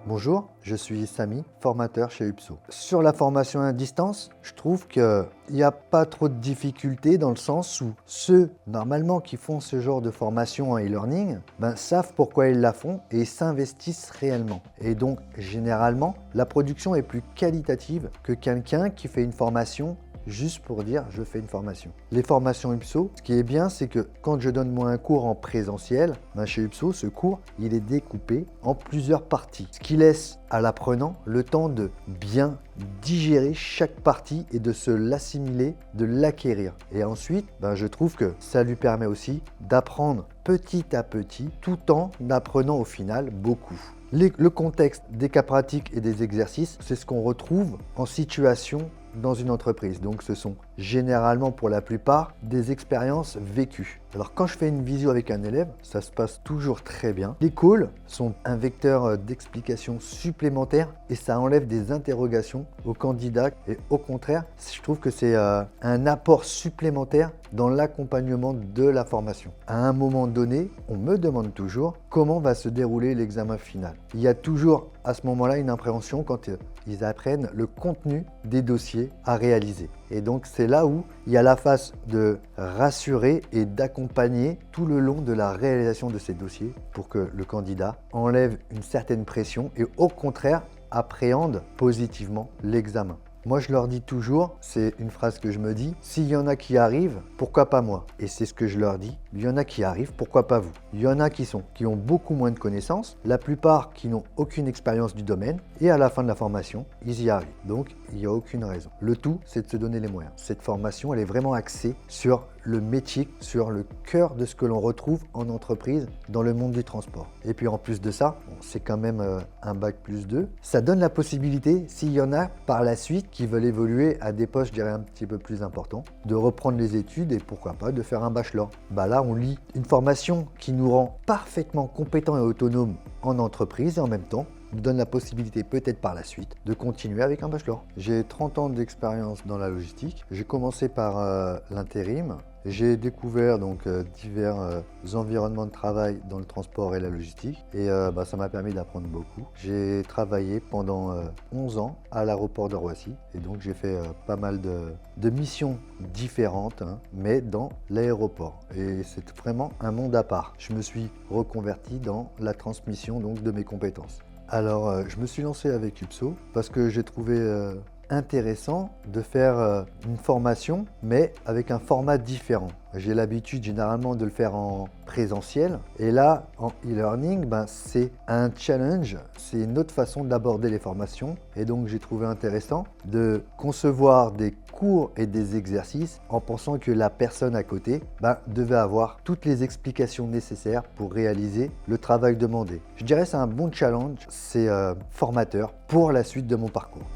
Bonjour, je suis Samy, formateur chez UPSO. Sur la formation à distance, je trouve qu'il n'y a pas trop de difficultés dans le sens où ceux, normalement, qui font ce genre de formation en e-learning, savent pourquoi ils la font et s'investissent réellement. Et donc, généralement, la production est plus qualitative que quelqu'un qui fait une formation juste pour dire je fais une formation. Les formations UPSO, ce qui est bien, c'est que quand je donne moi un cours en présentiel, chez UPSO, ce cours, il est découpé en plusieurs parties, ce qui laisse à l'apprenant le temps de bien digérer chaque partie et de se l'assimiler, de l'acquérir. Et ensuite, je trouve que ça lui permet aussi d'apprendre petit à petit, tout en apprenant au final beaucoup. Le contexte des cas pratiques et des exercices, c'est ce qu'on retrouve en situation dans une entreprise. Donc ce sont généralement pour la plupart des expériences vécues. Alors quand je fais une visio avec un élève, ça se passe toujours très bien. Les calls sont un vecteur d'explication supplémentaire et ça enlève des interrogations aux candidats et au contraire, je trouve que c'est un apport supplémentaire dans l'accompagnement de la formation. À un moment donné, on me demande toujours comment va se dérouler l'examen final. Il y a toujours à ce moment-là une appréhension quand ils apprennent le contenu des dossiers à réaliser. Et donc c'est là où il y a la phase de rassurer et d'accompagner tout le long de la réalisation de ces dossiers pour que le candidat enlève une certaine pression et au contraire appréhende positivement l'examen. Moi, je leur dis toujours, c'est une phrase que je me dis, s'il y en a qui arrivent, pourquoi pas moi? Et c'est ce que je leur dis, il y en a qui arrivent, pourquoi pas vous? Il y en a qui ont beaucoup moins de connaissances, la plupart qui n'ont aucune expérience du domaine, et à la fin de la formation, ils y arrivent. Donc, il n'y a aucune raison. Le tout, c'est de se donner les moyens. Cette formation, elle est vraiment axée sur le métier, sur le cœur de ce que l'on retrouve en entreprise dans le monde du transport. Et puis en plus de ça, c'est quand même un bac+2. Ça donne la possibilité, s'il y en a par la suite qui veulent évoluer à des postes, je dirais, un petit peu plus importants, de reprendre les études et pourquoi pas de faire un bachelor. Là, on lit une formation qui nous rend parfaitement compétents et autonomes en entreprise et en même temps, nous donne la possibilité peut-être par la suite de continuer avec un bachelor. J'ai 30 ans d'expérience dans la logistique. J'ai commencé par l'intérim. J'ai découvert divers environnements de travail dans le transport et la logistique et ça m'a permis d'apprendre beaucoup. J'ai travaillé pendant 11 ans à l'aéroport de Roissy et donc j'ai fait pas mal de missions différentes, mais dans l'aéroport. Et c'est vraiment un monde à part. Je me suis reconverti dans la transmission de mes compétences. Alors, je me suis lancé avec UPSO parce que j'ai trouvé intéressant de faire une formation, mais avec un format différent. J'ai l'habitude généralement de le faire en présentiel et là, en e-learning, c'est un challenge, c'est une autre façon d'aborder les formations et donc j'ai trouvé intéressant de concevoir des cours et des exercices en pensant que la personne à côté devait avoir toutes les explications nécessaires pour réaliser le travail demandé. Je dirais que c'est un bon challenge, c'est formateur pour la suite de mon parcours.